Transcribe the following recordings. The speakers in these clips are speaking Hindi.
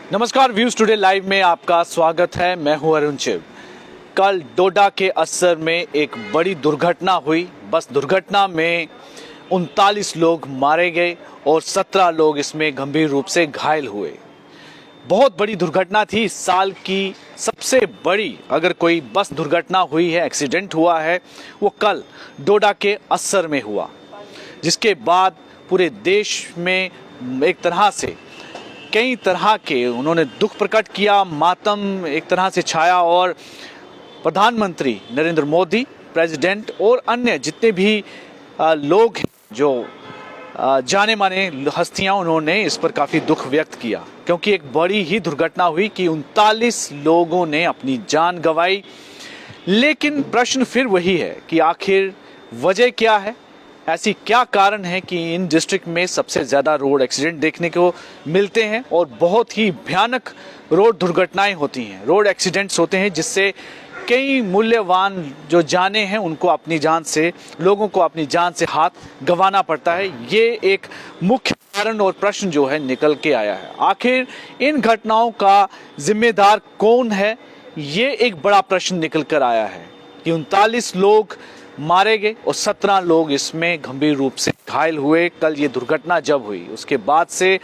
नमस्कार, व्यूज टुडे लाइव में आपका स्वागत है। मैं हूं अरुण चिब। कल डोडा के असर में एक बड़ी दुर्घटना हुई। बस दुर्घटना में 39 लोग मारे गए और 17 लोग इसमें गंभीर रूप से घायल हुए। बहुत बड़ी दुर्घटना थी। इस साल की सबसे बड़ी अगर कोई बस दुर्घटना हुई है, एक्सीडेंट हुआ है, वो कल डोडा के असर में हुआ, जिसके बाद पूरे देश में एक तरह से कई तरह के उन्होंने दुख प्रकट किया, मातम एक तरह से छाया और प्रधानमंत्री नरेंद्र मोदी, प्रेसिडेंट और अन्य जितने भी लोग हैं, जो जाने माने हस्तियां, उन्होंने इस पर काफ़ी दुख व्यक्त किया, क्योंकि एक बड़ी ही दुर्घटना हुई कि 39 लोगों ने अपनी जान गंवाई। लेकिन प्रश्न फिर वही है कि आखिर वजह क्या है, ऐसी क्या कारण है कि इन डिस्ट्रिक्ट में सबसे ज़्यादा रोड एक्सीडेंट देखने को मिलते हैं और बहुत ही भयानक रोड दुर्घटनाएं होती हैं, रोड एक्सीडेंट्स होते हैं, जिससे कई मूल्यवान जो जाने हैं उनको अपनी जान से, लोगों को अपनी जान से हाथ गंवाना पड़ता है। ये एक मुख्य कारण और प्रश्न जो है निकल के आया है। आखिर इन घटनाओं का जिम्मेदार कौन है, ये एक बड़ा प्रश्न निकल कर आया है कि 39 लोग मारे गए और 17 लोग इसमें गंभीर रूप से घायल हुए। कल ये दुर्घटना जब हुई उसके बाद से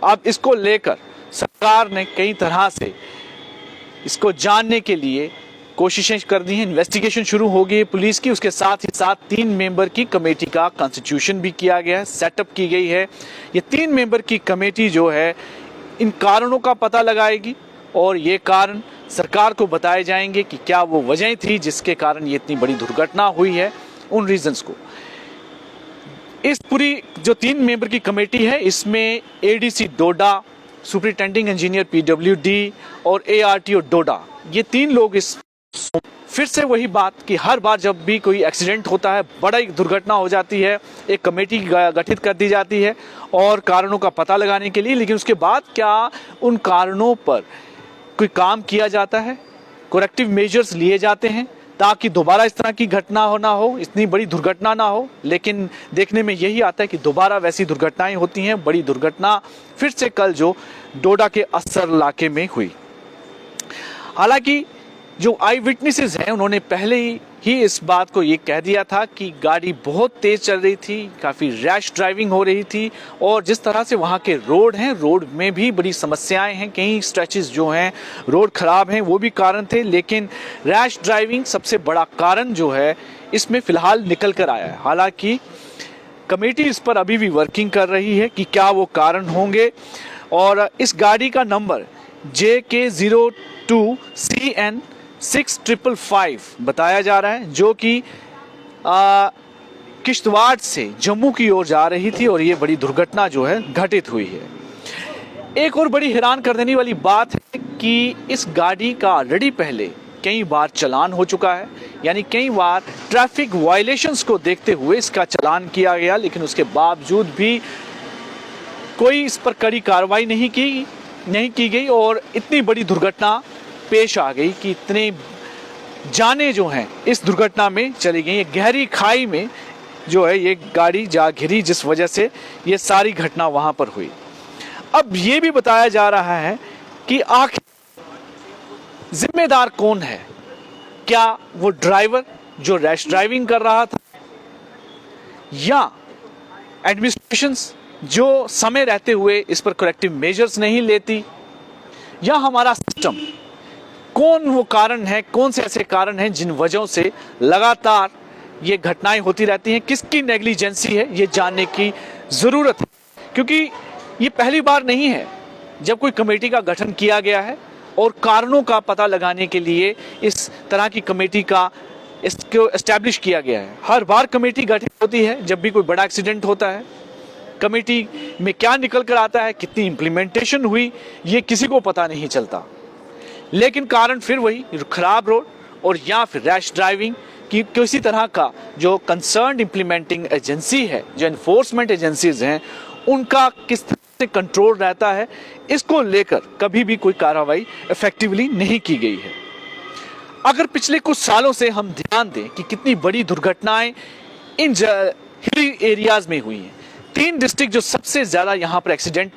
अब इसको लेकर सरकार ने कई तरह से इसको जानने के लिए कोशिशें कर दी हैं। इन्वेस्टिगेशन शुरू हो गई है पुलिस की। उसके साथ ही साथ 3 मेंबर की कमेटी का कॉन्स्टिट्यूशन भी किया गया है, सेटअप की गई है। ये 3 मेंबर की कमेटी जो है इन कारणों का पता लगाएगी और ये कारण सरकार को बताए जाएंगे कि क्या वो वजह थी जिसके कारण ये इतनी बड़ी दुर्घटना हुई है, उन रीजंस को। इस पूरी जो 3 मेंबर की कमेटी है, इसमें एडीसी डोडा, सुपरिटेंडिंग इंजीनियर पीडब्ल्यूडी और एआरटीओ डोडा, ये 3 लोग इस फिर से वही बात कि हर बार जब भी कोई एक्सीडेंट होता है, बड़ा एक दुर्घटना हो जाती है, एक कमेटी गठित कर दी जाती है और कारणों का पता लगाने के लिए। लेकिन उसके बाद क्या उन कारणों पर कोई काम किया जाता है, करेक्टिव मेजर्स लिए जाते हैं ताकि दोबारा इस तरह की घटना ना हो, इतनी बड़ी दुर्घटना ना हो। लेकिन देखने में यही आता है कि दोबारा वैसी दुर्घटनाएं होती हैं। बड़ी दुर्घटना फिर से कल जो डोडा के असर इलाके में हुई। हालांकि जो आई विटनेसेस हैं, उन्होंने पहले ही इस बात को ये कह दिया था कि गाड़ी बहुत तेज चल रही थी, काफ़ी रैश ड्राइविंग हो रही थी और जिस तरह से वहाँ के रोड हैं, रोड में भी बड़ी समस्याएं हैं, कई स्ट्रेचेस जो हैं रोड ख़राब हैं, वो भी कारण थे। लेकिन रैश ड्राइविंग सबसे बड़ा कारण जो है इसमें फ़िलहाल निकल कर आया है। हालांकि कमेटी इस पर अभी भी वर्किंग कर रही है कि क्या वो कारण होंगे। और इस गाड़ी का नंबर JK02CN 6555 बताया जा रहा है, जो कि किश्तवाड़ से जम्मू की ओर जा रही थी और ये बड़ी दुर्घटना जो है घटित हुई है। एक और बड़ी हैरान कर देने वाली बात है कि इस गाड़ी का ऑलरेडी पहले कई बार चालान हो चुका है, यानी कई बार ट्रैफिक वायलेशंस को देखते हुए इसका चालान किया गया, लेकिन उसके बावजूद भी कोई इस पर कड़ी कार्रवाई नहीं की गई और इतनी बड़ी दुर्घटना पेश आ गई कि इतने जाने जो हैं इस दुर्घटना में चली गई। गहरी खाई में जो है ये गाड़ी जा घिरी, जिस वजह से ये सारी घटना वहां पर हुई। अब ये भी बताया जा रहा है कि आखिर जिम्मेदार कौन है। क्या वो ड्राइवर जो रैश ड्राइविंग कर रहा था, या एडमिनिस्ट्रेशन जो समय रहते हुए इस पर करेक्टिव मेजर्स नहीं लेती, या हमारा सिस्टम? कौन वो कारण है, कौन से ऐसे कारण हैं जिन वजहों से लगातार ये घटनाएं होती रहती हैं? किसकी नेग्लिजेंसी है, ये जानने की ज़रूरत है, क्योंकि ये पहली बार नहीं है जब कोई कमेटी का गठन किया गया है और कारणों का पता लगाने के लिए इस तरह की कमेटी का इसको एस्टैब्लिश किया गया है। हर बार कमेटी गठित होती है जब भी कोई बड़ा एक्सीडेंट होता है। कमेटी में क्या निकल कर आता है, कितनी इम्प्लीमेंटेशन हुई, ये किसी को पता नहीं चलता। लेकिन कारण फिर वही खराब रोड और या फिर रैश ड्राइविंग की किसी तरह का जो कंसर्न इम्प्लीमेंटिंग एजेंसी है, जो एनफोर्समेंट एजेंसीज हैं, उनका किस तरह से कंट्रोल रहता है, इसको लेकर कभी भी कोई कार्रवाई इफेक्टिवली नहीं की गई है। अगर पिछले कुछ सालों से हम ध्यान दें कि कितनी बड़ी दुर्घटनाएं इन हिली एरियाज में हुई हैं, 3 डिस्ट्रिक्ट जो सबसे ज़्यादा यहाँ पर एक्सीडेंट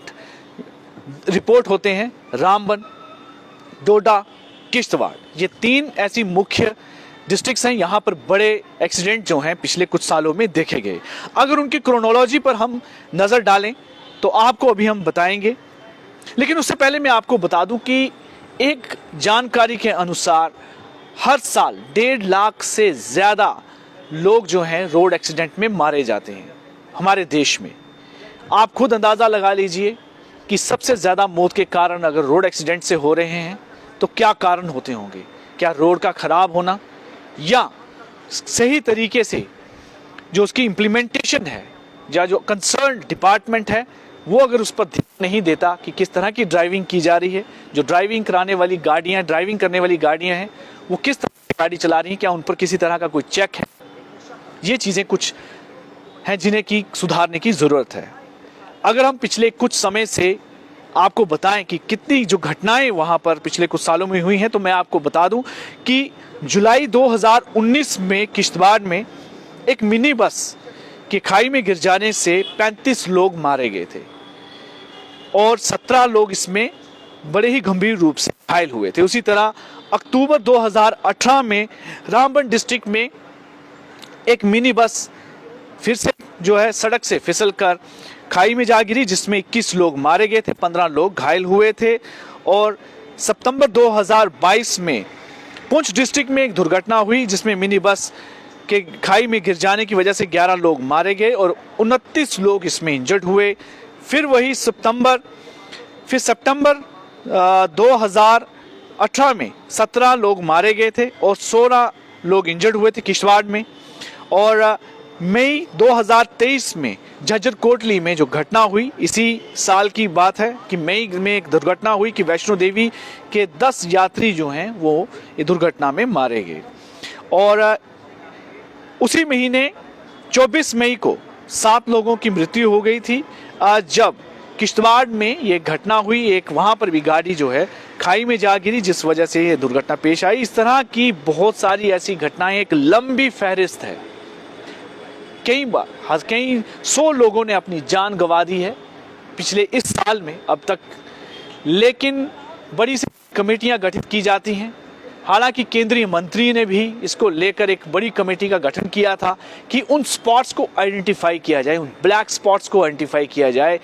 रिपोर्ट होते हैं रामबन, डोडा, किश्तवाड़। ये 3 ऐसी मुख्य डिस्ट्रिक्ट्स हैं, यहाँ पर बड़े एक्सीडेंट जो हैं पिछले कुछ सालों में देखे गए। अगर उनकी क्रोनोलॉजी पर हम नज़र डालें तो आपको अभी हम बताएंगे, लेकिन उससे पहले मैं आपको बता दूं कि एक जानकारी के अनुसार हर साल 1.5 लाख से ज़्यादा लोग जो हैं रोड एक्सीडेंट में मारे जाते हैं हमारे देश में। आप खुद अंदाज़ा लगा लीजिए कि सबसे ज़्यादा मौत के कारण अगर रोड एक्सीडेंट से हो रहे हैं तो क्या कारण होते होंगे। क्या रोड का ख़राब होना, या सही तरीके से जो उसकी इम्प्लीमेंटेशन है या जो कंसर्न डिपार्टमेंट है वो अगर उस पर ध्यान नहीं देता कि किस तरह की ड्राइविंग की जा रही है, जो ड्राइविंग करने वाली गाड़ियां हैं वो किस तरह की गाड़ी चला रही हैं, क्या उन पर किसी तरह का कोई चेक है। ये चीज़ें कुछ हैं जिन्हें की सुधारने की ज़रूरत है। अगर हम पिछले कुछ समय से आपको बताएं कि कितनी जो घटनाएं वहां पर पिछले कुछ सालों में हुई हैं, तो मैं आपको बता दूं कि जुलाई 2019 में किश्तवाड़ में एक मिनी बस के खाई में गिर जाने से 35 लोग मारे गए थे और 17 लोग इसमें बड़े ही गंभीर रूप से घायल हुए थे। उसी तरह अक्टूबर 2018 में रामबन डिस्ट्रिक्ट में एक मिनी बस फिर से जो है सड़क से फिसलकर खाई में जा गिरी, जिसमें 21 लोग मारे गए थे, 15 लोग घायल हुए थे। और सितंबर 2022 में पुंछ डिस्ट्रिक्ट में एक दुर्घटना हुई जिसमें मिनी बस के खाई में गिर जाने की वजह से 11 लोग मारे गए और 29 लोग इसमें इंजर्ड हुए। फिर वही सितंबर 2018 में 17 लोग मारे गए थे और 16 लोग इंजर्ड हुए थे किश्तवाड़ में। और मई 2023 में झज्जर कोटली में जो घटना हुई, इसी साल की बात है कि मई में एक दुर्घटना हुई कि वैष्णो देवी के 10 यात्री जो हैं वो ये दुर्घटना में मारे गए। और उसी महीने 24 मई को 7 लोगों की मृत्यु हो गई थी जब किश्तवाड़ में ये घटना हुई। एक वहाँ पर भी गाड़ी जो है खाई में जा गिरी, जिस वजह से ये दुर्घटना पेश आई। इस तरह की बहुत सारी ऐसी घटनाएं, एक लंबी फहरिस्त है। कई 100 लोगों ने अपनी जान गंवा दी है पिछले इस साल में अब तक, लेकिन बड़ी सी कमेटियां गठित की जाती हैं। हालांकि केंद्रीय मंत्री ने भी इसको लेकर एक बड़ी कमेटी का गठन किया था कि उन स्पॉट्स को आइडेंटिफाई किया जाए, उन ब्लैक स्पॉट्स को आइडेंटिफाई किया जाए।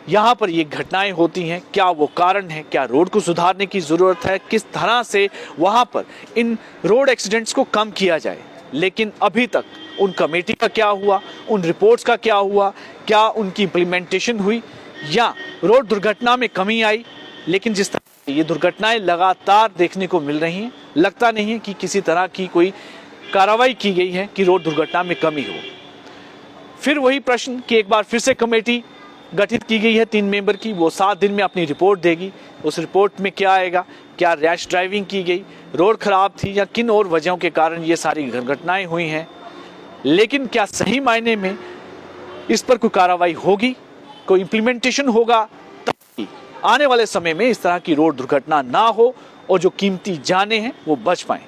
यहाँ पर ये घटनाएं होती हैं, क्या वो कारण है, क्या रोड को सुधारने की ज़रूरत है, किस तरह से वहाँ पर इन रोड एक्सीडेंट्स को कम किया जाए। लेकिन अभी तक उन कमेटी का क्या हुआ, उन रिपोर्ट्स का क्या हुआ, क्या उनकी इम्प्लीमेंटेशन हुई या रोड दुर्घटना में कमी आई। लेकिन जिस तरह ये दुर्घटनाएं लगातार देखने को मिल रही हैं, लगता नहीं है कि किसी तरह की कोई कार्रवाई की गई है कि रोड दुर्घटना में कमी हो। फिर वही प्रश्न कि एक बार फिर से कमेटी गठित की गई है 3 मेंबर की, वो 7 दिन में अपनी रिपोर्ट देगी। उस रिपोर्ट में क्या आएगा, क्या रैश ड्राइविंग की गई, रोड खराब थी या किन और वजहों के कारण ये सारी घटनाएं हुई हैं। लेकिन क्या सही मायने में इस पर कोई कार्रवाई होगी, कोई इम्प्लीमेंटेशन होगा, ताकि आने वाले समय में इस तरह की रोड दुर्घटना ना हो और जो कीमती जानें हैं वो बच पाएं।